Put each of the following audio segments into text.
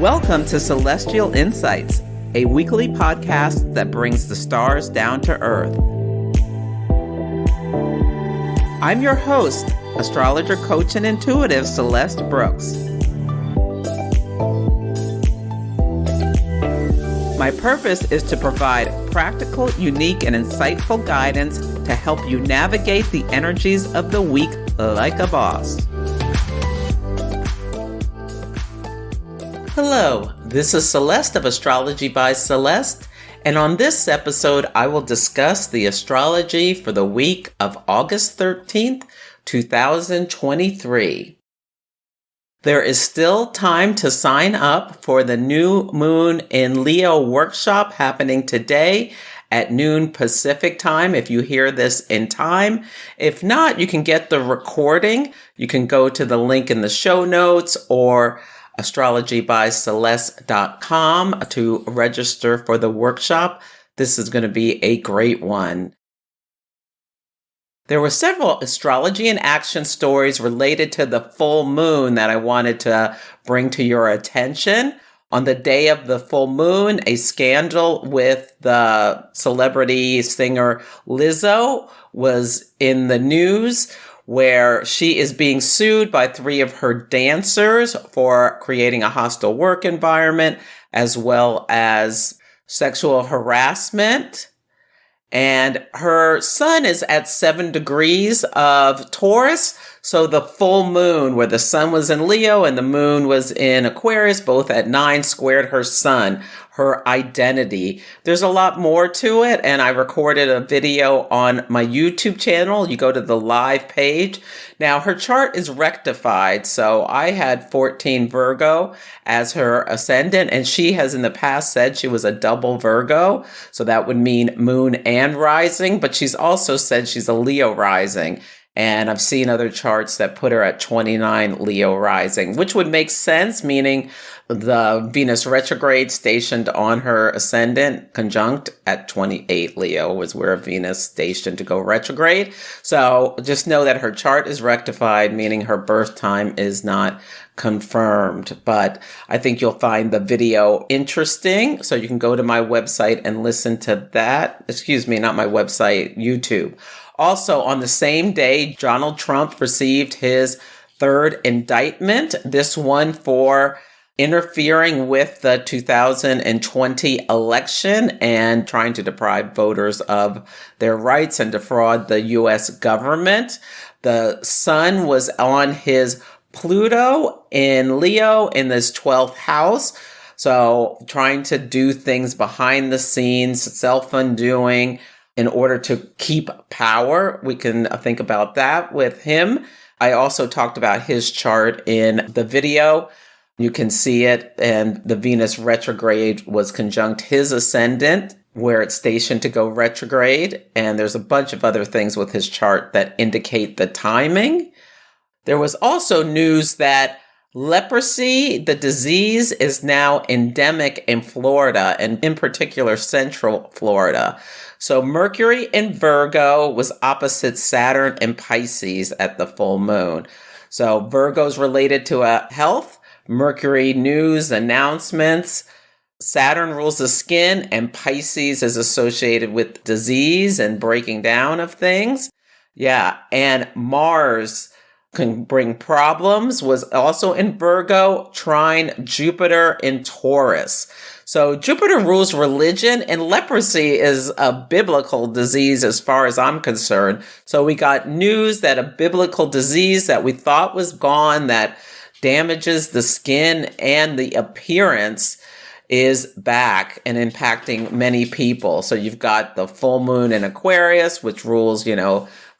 Welcome to Celestial Insights, a weekly podcast that brings the stars down to earth. I'm your host, astrologer, coach, and intuitive Celeste Brooks. My purpose is to provide practical, unique, and insightful guidance to help you navigate the energies of the week like a boss. Hello, this is Celeste of Astrology by Celeste, and on this episode I will discuss the astrology for the week of August 13th, 2023. There is still time to sign up for the New Moon in Leo workshop happening today at noon Pacific time if you hear this in time. If not, you can get the recording. You can go to the link in the show notes or astrologybyceleste.com to register for the workshop. This is going to be a great one. There were several astrology and action stories related to the full moon that I wanted to bring to your attention. On the day of the full moon, a scandal with the celebrity singer Lizzo was in the news, where she is being sued by 3 of her dancers for creating a hostile work environment, as well as sexual harassment. And her sun is at 7 degrees of Taurus. So the full moon, where the sun was in Leo and the moon was in Aquarius, both at 9, squared her sun, her identity. There's a lot more to it, and I recorded a video on my YouTube channel. You go to the live page. Now, her chart is rectified, so I had 14 Virgo as her ascendant, and she has in the past said she was a double Virgo, so that would mean moon and rising, but she's also said she's a Leo rising. And I've seen other charts that put her at 29 Leo rising, which would make sense, meaning the Venus retrograde stationed on her ascendant conjunct at 28 Leo was where Venus stationed to go retrograde. So just know that her chart is rectified, meaning her birth time is not confirmed. But I think you'll find the video interesting. So you can go to my website and listen to that. Excuse me, not my website, YouTube. Also, on the same day, Donald Trump received his 3rd indictment, this one for interfering with the 2020 election and trying to deprive voters of their rights and defraud the U.S. government. The sun was on his Pluto in Leo in this 12th house. So trying to do things behind the scenes, self-undoing, in order to keep power. We can think about that with him. I also talked about his chart in the video. You can see it, and the Venus retrograde was conjunct his ascendant, where it's stationed to go retrograde. And there's a bunch of other things with his chart that indicate the timing. There was also news that leprosy, the disease, is now endemic in Florida, and in particular, Central Florida. So Mercury in Virgo was opposite Saturn in Pisces at the full moon. So Virgo's related to health, Mercury news, announcements. Saturn rules the skin, and Pisces is associated with disease and breaking down of things. Yeah, and Mars can bring problems, was also in Virgo, trine Jupiter in Taurus. So Jupiter rules religion, and leprosy is a biblical disease as far as I'm concerned. So we got news that a biblical disease that we thought was gone, that damages the skin and the appearance, is back and impacting many people. So you've got the full moon in Aquarius, which rules,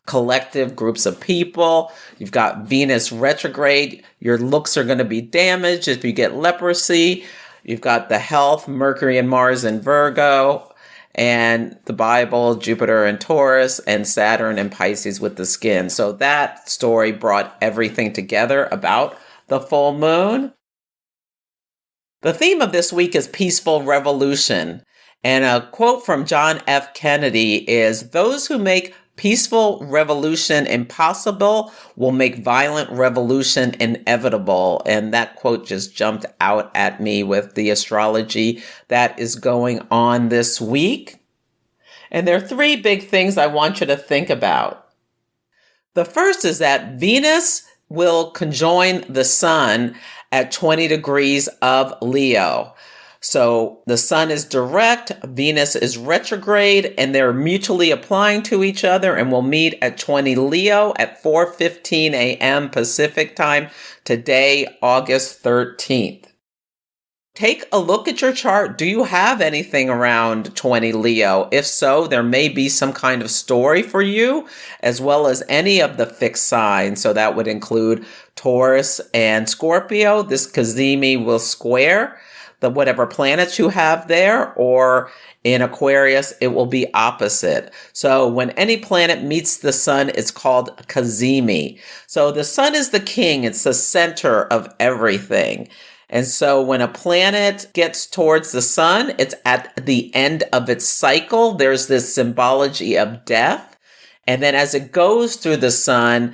collective groups of people. You've got Venus retrograde. Your looks are going to be damaged if you get leprosy. You've got the health, Mercury and Mars in Virgo, and the Bible, Jupiter and Taurus, and Saturn and Pisces with the skin. So that story brought everything together about the full moon. The theme of this week is peaceful revolution. And a quote from John F. Kennedy is, "Those who make Peaceful revolution impossible will make violent revolution inevitable. And that quote just jumped out at me with the astrology that is going on this week. And there are three big things I want you to think about. The first is that Venus will conjoin the sun at 20 degrees of Leo. So the sun is direct, Venus is retrograde, and they're mutually applying to each other and will meet at 20 Leo at 4:15 a.m. Pacific time today, August 13th. Take a look at your chart. Do you have anything around 20 Leo? If so, there may be some kind of story for you, as well as any of the fixed signs. So that would include Taurus and Scorpio. This Cazimi will square the whatever planets you have there, or in Aquarius, it will be opposite. So when any planet meets the sun, it's called Cazimi. So the sun is the king. It's the center of everything. And so when a planet gets towards the sun, it's at the end of its cycle. There's this symbology of death. And then as it goes through the sun,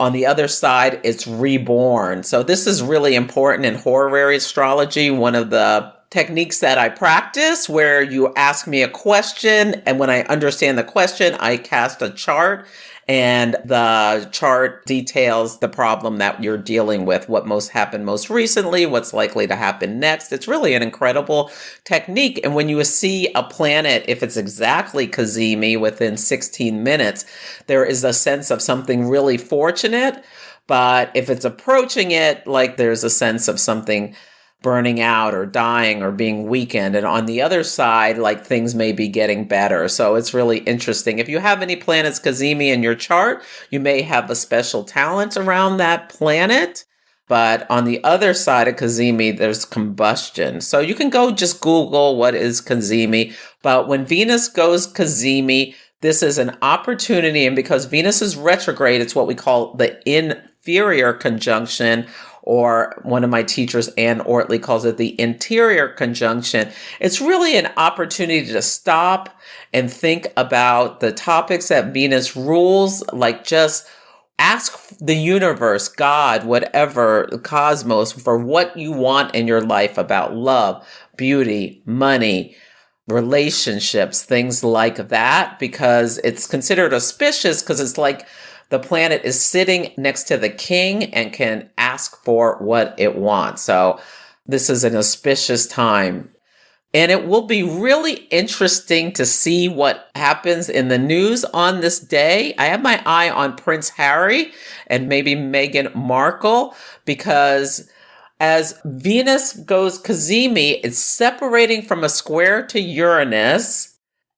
on the other side, it's reborn. So this is really important in horary astrology, one of the techniques that I practice, where you ask me a question, and when I understand the question, I cast a chart, and the chart details the problem that you're dealing with, what happened most recently, what's likely to happen next. It's really an incredible technique. And when you see a planet, if it's exactly Cazimi within 16 minutes, there is a sense of something really fortunate. But if it's approaching it, like there's a sense of something burning out or dying or being weakened. And on the other side, like things may be getting better. So it's really interesting. If you have any planets Cazimi in your chart, you may have a special talent around that planet. But on the other side of Cazimi, there's combustion. So you can go just Google what is Cazimi. But when Venus goes Cazimi, this is an opportunity. And because Venus is retrograde, it's what we call the inferior conjunction, or one of my teachers, Ann Ortley, calls it the interior conjunction. It's really an opportunity to stop and think about the topics that Venus rules, like just ask the universe, God, whatever, the cosmos, for what you want in your life about love, beauty, money, relationships, things like that, because it's considered auspicious because it's like the planet is sitting next to the king and can ask for what it wants. So this is an auspicious time. And it will be really interesting to see what happens in the news on this day. I have my eye on Prince Harry and maybe Meghan Markle, because as Venus goes Cazimi, it's separating from a square to Uranus.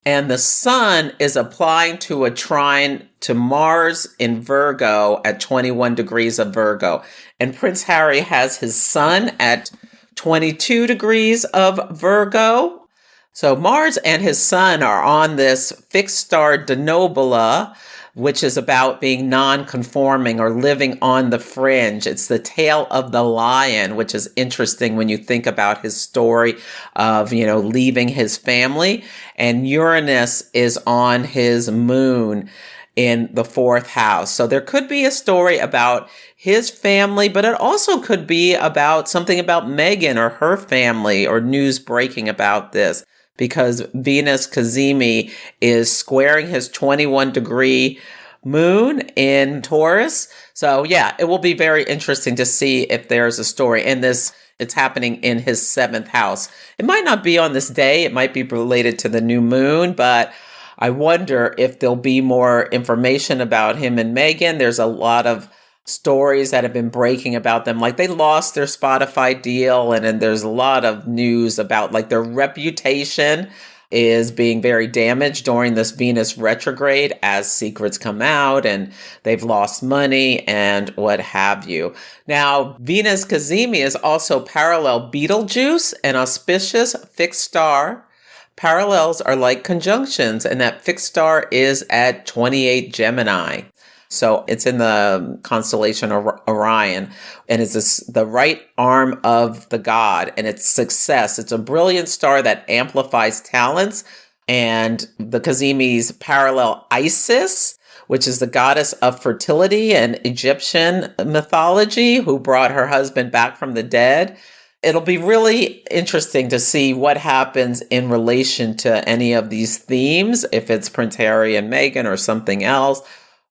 And the sun is applying to a trine to Mars in Virgo at 21 degrees of Virgo. And Prince Harry has his sun at 22 degrees of Virgo. So Mars and his sun are on this fixed star Denobula, which is about being non-conforming or living on the fringe. It's the tail of the lion, which is interesting when you think about his story of, leaving his family. And Uranus is on his moon in the fourth house. So there could be a story about his family, but it also could be about something about Meghan or her family, or news breaking about this, because Venus Cazimi is squaring his 21 degree moon in Taurus. So yeah, it will be very interesting to see if there's a story in this. It's happening in his seventh house. It might not be on this day. It might be related to the new moon, but I wonder if there'll be more information about him and Meghan. There's a lot of stories that have been breaking about them. Like they lost their Spotify deal, and then there's a lot of news about like their reputation is being very damaged during this Venus retrograde as secrets come out, and they've lost money and what have you. Now, Venus Cazimi is also parallel Betelgeuse, an auspicious fixed star. Parallels are like conjunctions, and that fixed star is at 28 Gemini. So it's in the constellation Orion, and it's the right arm of the god, and it's success. It's a brilliant star that amplifies talents, and the Cazimi's parallel Isis, which is the goddess of fertility in Egyptian mythology, who brought her husband back from the dead. It'll be really interesting to see what happens in relation to any of these themes, if it's Prince Harry and Meghan or something else.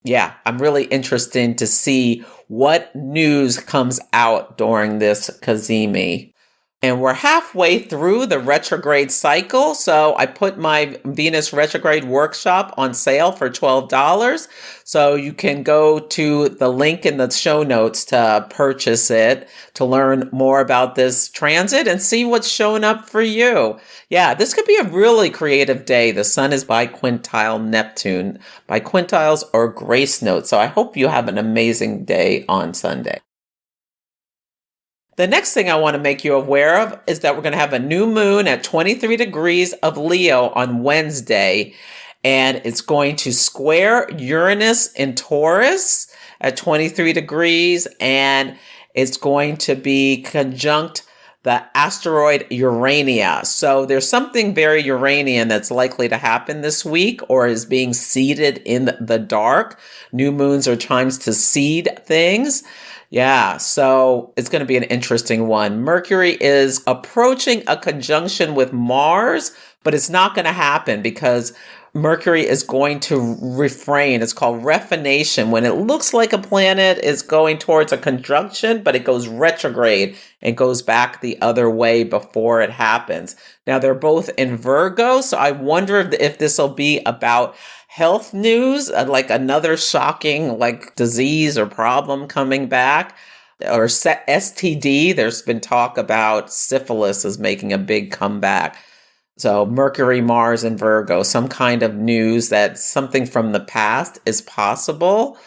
Yeah, I'm really interested to see what news comes out during this Cazimi. And we're halfway through the retrograde cycle. So I put my Venus retrograde workshop on sale for $12. So you can go to the link in the show notes to purchase it, to learn more about this transit and see what's showing up for you. Yeah, this could be a really creative day. The sun is by quintile Neptune, by quintiles or grace notes. So I hope you have an amazing day on Sunday. The next thing I want to make you aware of is that we're going to have a new moon at 23 degrees of Leo on Wednesday, and it's going to square Uranus in Taurus at 23 degrees, and it's going to be conjunct the asteroid Urania. So there's something very Uranian that's likely to happen this week or is being seeded in the dark. New moons are times to seed things. Yeah, so it's going to be an interesting one. Mercury is approaching a conjunction with Mars, but it's not going to happen because Mercury is going to refrain. It's called refination. When it looks like a planet is going towards a conjunction, but it goes retrograde and goes back the other way before it happens. Now, they're both in Virgo, so I wonder if this will be about health news, like another shocking disease or problem coming back, or STD. There's been talk about syphilis is making a big comeback. So Mercury, Mars, and Virgo, some kind of news that something from the past is possible.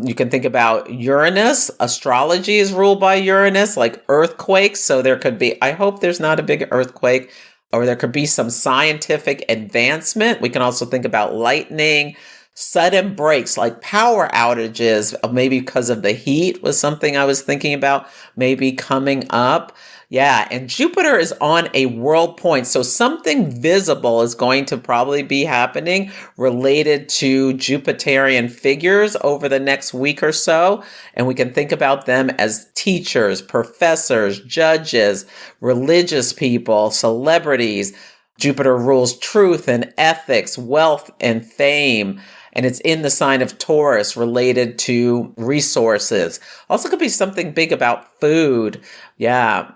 You can think about Uranus. Astrology is ruled by Uranus, like earthquakes. So there could be, I hope there's not a big earthquake, or there could be some scientific advancement. We can also think about lightning, sudden breaks like power outages, maybe because of the heat was something I was thinking about maybe coming up. Yeah, and Jupiter is on a world point. So something visible is going to probably be happening related to Jupiterian figures over the next week or so. And we can think about them as teachers, professors, judges, religious people, celebrities. Jupiter rules truth and ethics, wealth and fame. And it's in the sign of Taurus, related to resources. Also could be something big about food. Yeah.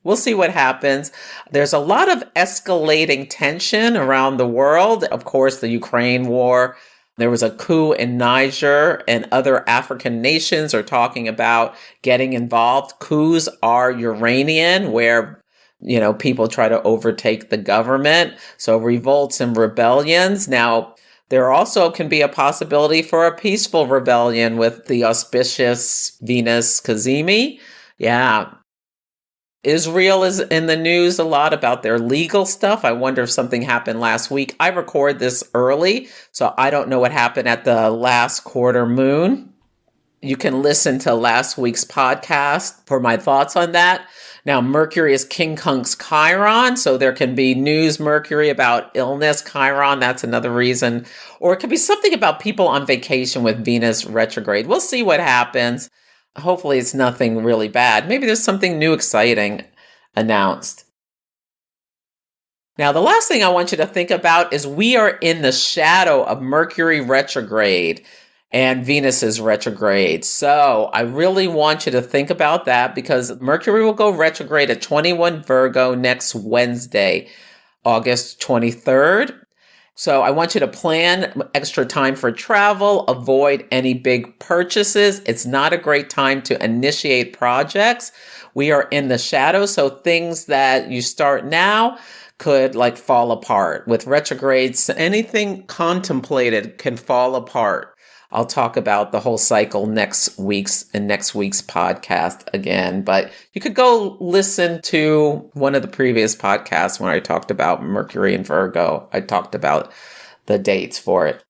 We'll see what happens. There's a lot of escalating tension around the world. Of course, the Ukraine war. There was a coup in Niger, and other African nations are talking about getting involved. Coups are Uranian, where people try to overtake the government. So revolts and rebellions. Now, there also can be a possibility for a peaceful rebellion with the auspicious Venus Cazimi. Yeah. Israel is in the news a lot about their legal stuff. I wonder if something happened last week. I record this early, so I don't know what happened at the last quarter moon. You can listen to last week's podcast for my thoughts on that. Now, Mercury is quincunx Chiron, so there can be news Mercury about illness. Chiron, that's another reason. Or it could be something about people on vacation with Venus retrograde. We'll see what happens. Hopefully it's nothing really bad. Maybe there's something new, exciting announced. Now, the last thing I want you to think about is we are in the shadow of Mercury retrograde and Venus is retrograde. So I really want you to think about that, because Mercury will go retrograde at 21 Virgo next Wednesday, August 23rd. So I want you to plan extra time for travel, avoid any big purchases. It's not a great time to initiate projects. We are in the shadow, so things that you start now could fall apart. With retrogrades, anything contemplated can fall apart. I'll talk about the whole cycle next week's podcast again, but you could go listen to one of the previous podcasts when I talked about Mercury and Virgo. I talked about the dates for it.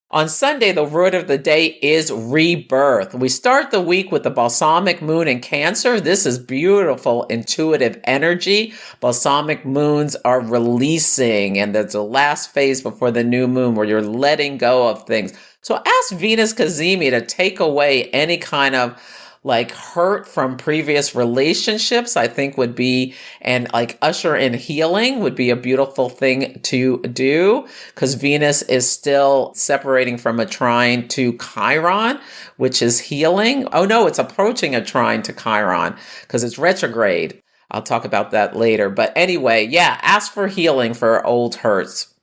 On Sunday, the word of the day is rebirth. We start the week with the balsamic moon in Cancer. This is beautiful, intuitive energy. Balsamic moons are releasing, and there's the last phase before the new moon where you're letting go of things. So ask Venus Cazimi to take away any kind of like hurt from previous relationships, I think would be, and like usher in healing would be a beautiful thing to do, because Venus is still separating from a trine to Chiron, which is healing. Oh no, it's approaching a trine to Chiron because it's retrograde. I'll talk about that later. But anyway, yeah, ask for healing for old hurts.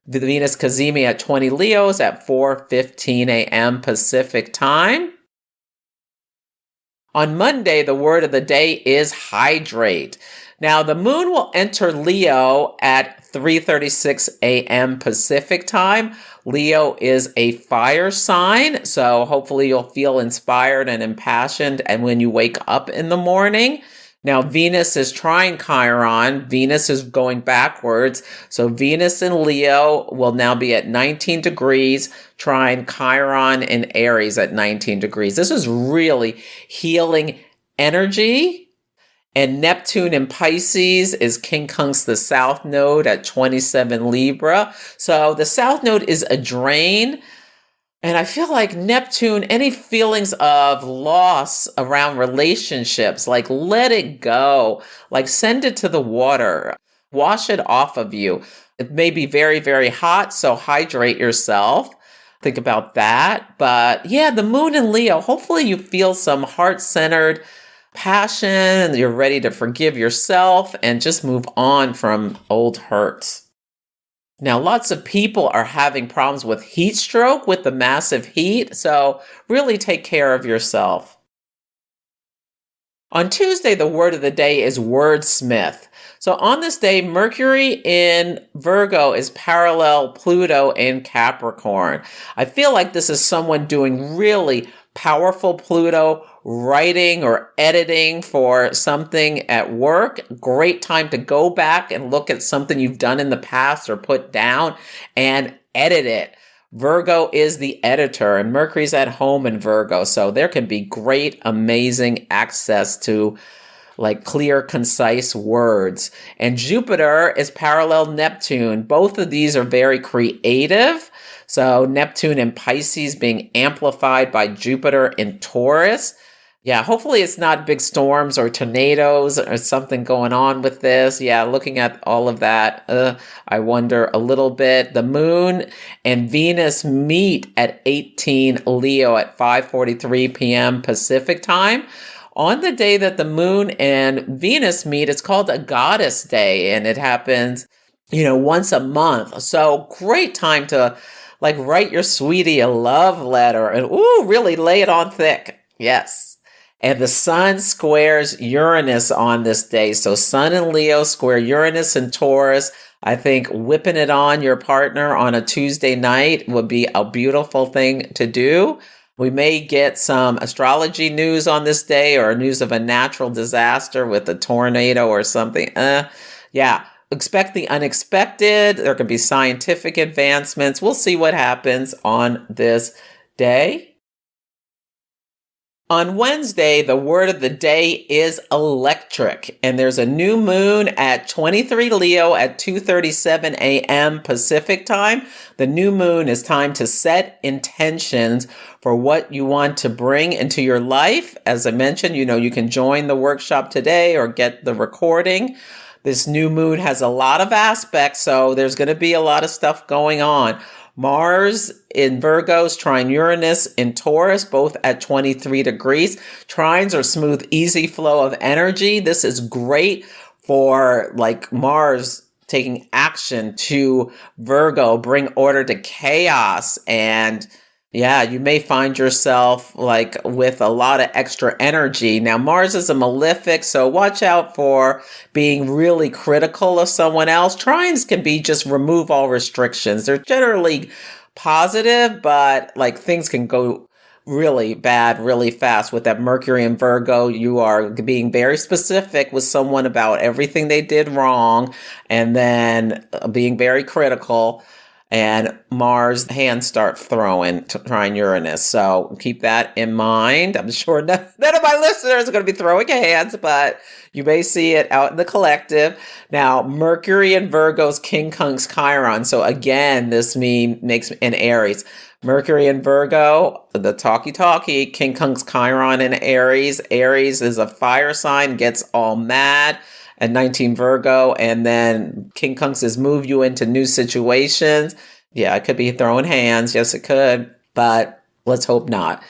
The Venus Cazimi at 20 Leos at 4:15 a.m. Pacific time. On Monday, the word of the day is hydrate. Now, the moon will enter Leo at 3:36 a.m. Pacific time. Leo is a fire sign, so hopefully you'll feel inspired and impassioned and when you wake up in the morning. Now, Venus is trine Chiron. Venus is going backwards. So Venus in Leo will now be at 19 degrees, trine Chiron in Aries at 19 degrees. This is really healing energy. And Neptune in Pisces is quincunx the South Node at 27 Libra. So the South Node is a drain. And I feel like Neptune, any feelings of loss around relationships, like let it go, like send it to the water, wash it off of you. It may be very, very hot, so hydrate yourself. Think about that. But yeah, the moon in Leo, hopefully you feel some heart-centered passion and you're ready to forgive yourself and just move on from old hurts. Now, lots of people are having problems with heat stroke with the massive heat, so really take care of yourself. On Tuesday, the word of the day is wordsmith. So on this day, Mercury in Virgo is parallel Pluto in Capricorn. I feel like this is someone doing really powerful Pluto writing or editing for something at work. Great time to go back and look at something you've done in the past or put down and edit it. Virgo is the editor and Mercury's at home in Virgo. So there can be great, amazing access to like clear, concise words. And Jupiter is parallel Neptune. Both of these are very creative. So Neptune in Pisces being amplified by Jupiter in Taurus. Yeah, hopefully it's not big storms or tornadoes or something going on with this. Yeah, looking at all of that, I wonder a little bit. The moon and Venus meet at 18 Leo at 5:43 p.m. Pacific time. On the day that the moon and Venus meet, it's called a goddess day, and it happens, once a month. So great time to like write your sweetie a love letter and really lay it on thick. Yes. And the sun squares Uranus on this day. So sun in Leo square Uranus and Taurus. I think whipping it on your partner on a Tuesday night would be a beautiful thing to do. We may get some astrology news on this day or news of a natural disaster with a tornado or something. Yeah, expect the unexpected. There could be scientific advancements. We'll see what happens on this day. On Wednesday, the word of the day is electric, and there's a new moon at 23 Leo at 2:37 a.m. Pacific time. The new moon is time to set intentions for what you want to bring into your life. As I mentioned, you can join the workshop today or get the recording. This new moon has a lot of aspects, so there's going to be a lot of stuff going on. Mars in Virgos, trine Uranus in Taurus, both at 23 degrees. Trines are smooth, easy flow of energy. This is great for like Mars taking action to Virgo, bring order to chaos. And yeah, you may find yourself like with a lot of extra energy. Now, Mars is a malefic, so watch out for being really critical of someone else. Trines can be just remove all restrictions. They're generally positive, but like things can go really bad really fast. With that Mercury in Virgo, you are being very specific with someone about everything they did wrong and then being very critical. and Mars hands start throwing, trine Uranus. So keep that in mind. I'm sure none of my listeners are going to be throwing hands, but you may see it out in the collective. Now, Mercury in Virgo's quincunx Chiron. So again, this makes in Aries. Mercury in Virgo, the talkie, quincunx Chiron in Aries. Aries is a fire sign, gets all mad at 19 Virgo, and then quincunxes move you into new situations. Yeah, it could be throwing hands. Yes, it could, but let's hope not.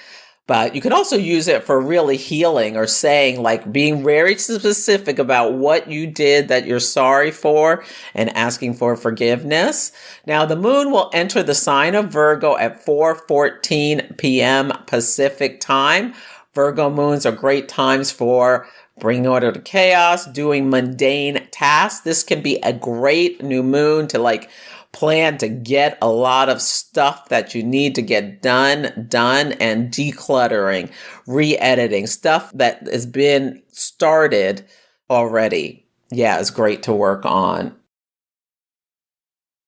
But you can also use it for really healing or saying, like, being very specific about what you did that you're sorry for and asking for forgiveness. Now, the moon will enter the sign of Virgo at 4:14 p.m. Pacific time. Virgo moons are great times for bringing order to chaos, doing mundane tasks. This can be a great new moon to plan to get a lot of stuff that you need to get done, and decluttering, re-editing, stuff that has been started already. Yeah, it's great to work on.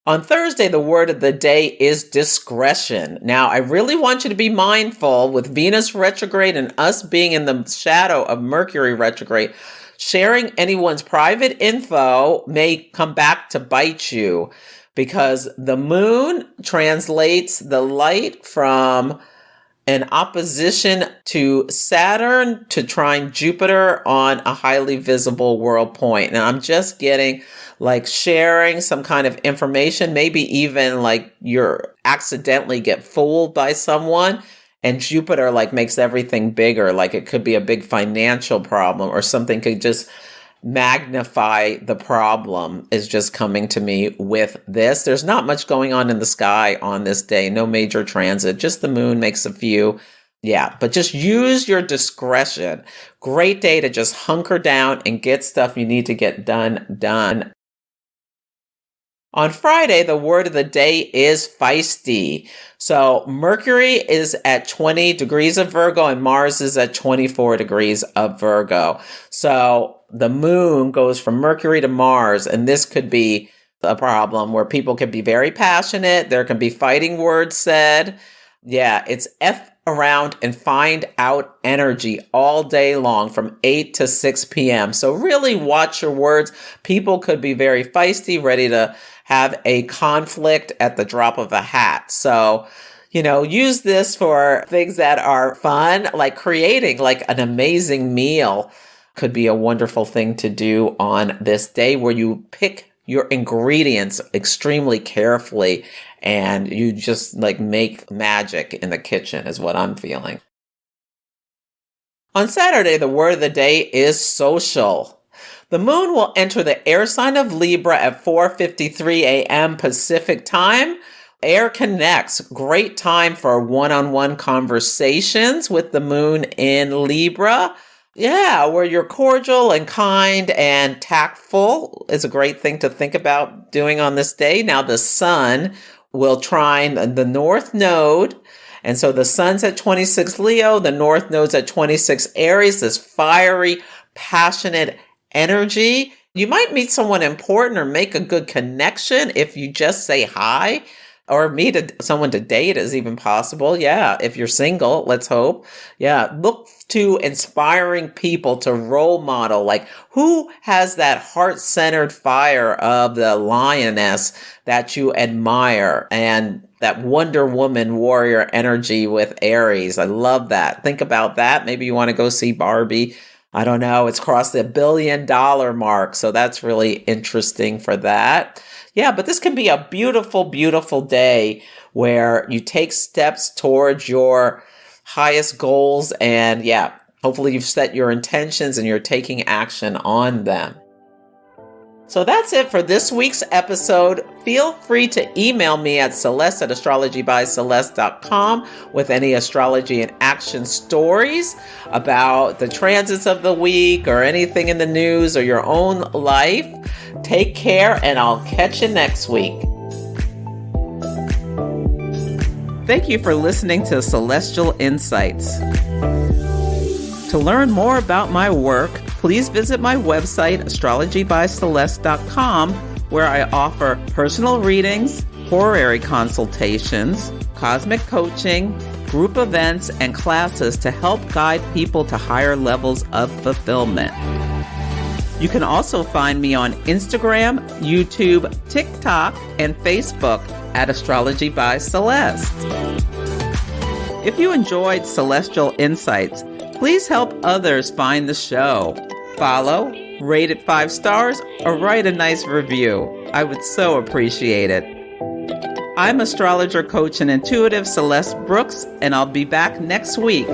On Thursday, the word of the day is discretion. Now, I really want you to be mindful with Venus retrograde and us being in the shadow of Mercury retrograde. Sharing anyone's private info may come back to bite you because the moon translates the light from an opposition to Saturn to trine Jupiter on a highly visible world point. And I'm just getting sharing some kind of information, maybe even you're accidentally get fooled by someone, and Jupiter makes everything bigger. It could be a big financial problem or something could just magnify the problem is just coming to me with this. There's not much going on in the sky on this day. No major transit. Just the moon makes a few. Yeah, but just use your discretion. Great day to just hunker down and get stuff you need to get done. On Friday, the word of the day is feisty. So Mercury is at 20 degrees of Virgo and Mars is at 24 degrees of Virgo. So the moon goes from Mercury to Mars, and this could be a problem where people can be very passionate. There can be fighting words said. Yeah, it's F around and find out energy all day long from 8 to 6 p.m. So really watch your words. People could be very feisty, ready to have a conflict at the drop of a hat. So, use this for things that are fun, like creating an amazing meal could be a wonderful thing to do on this day where you pick your ingredients extremely carefully and you just make magic in the kitchen is what I'm feeling. On Saturday, the word of the day is social. The moon will enter the air sign of Libra at 4:53 a.m. Pacific time. Air connects. Great time for one-on-one conversations with the moon in Libra. Yeah, where you're cordial and kind and tactful is a great thing to think about doing on this day. Now, the sun will trine the north node. And so the sun's at 26 Leo, the north node's at 26 Aries, this fiery, passionate energy. You might meet someone important or make a good connection if you just say hi, or meet someone to date is even possible. Yeah, if you're single, let's hope. Yeah, look to inspiring people to role model. Who has that heart-centered fire of the lioness that you admire and that Wonder Woman warrior energy with Aries? I love that. Think about that. Maybe you want to go see Barbie. I don't know. It's crossed the $1 billion mark. So that's really interesting for that. Yeah, but this can be a beautiful, beautiful day where you take steps towards your highest goals. And yeah, hopefully you've set your intentions and you're taking action on them. So that's it for this week's episode. Feel free to email me at Celeste at astrologybyceleste.com with any astrology and action stories about the transits of the week or anything in the news or your own life. Take care, and I'll catch you next week. Thank you for listening to Celestial Insights. To learn more about my work, please visit my website, astrologybyceleste.com, where I offer personal readings, horary consultations, cosmic coaching, group events, and classes to help guide people to higher levels of fulfillment. You can also find me on Instagram, YouTube, TikTok, and Facebook at Astrology by Celeste. If you enjoyed Celestial Insights, please help others find the show. Follow, rate it 5 stars, or write a nice review. I would so appreciate it. I'm astrologer, coach, and intuitive Celeste Brooks, and I'll be back next week.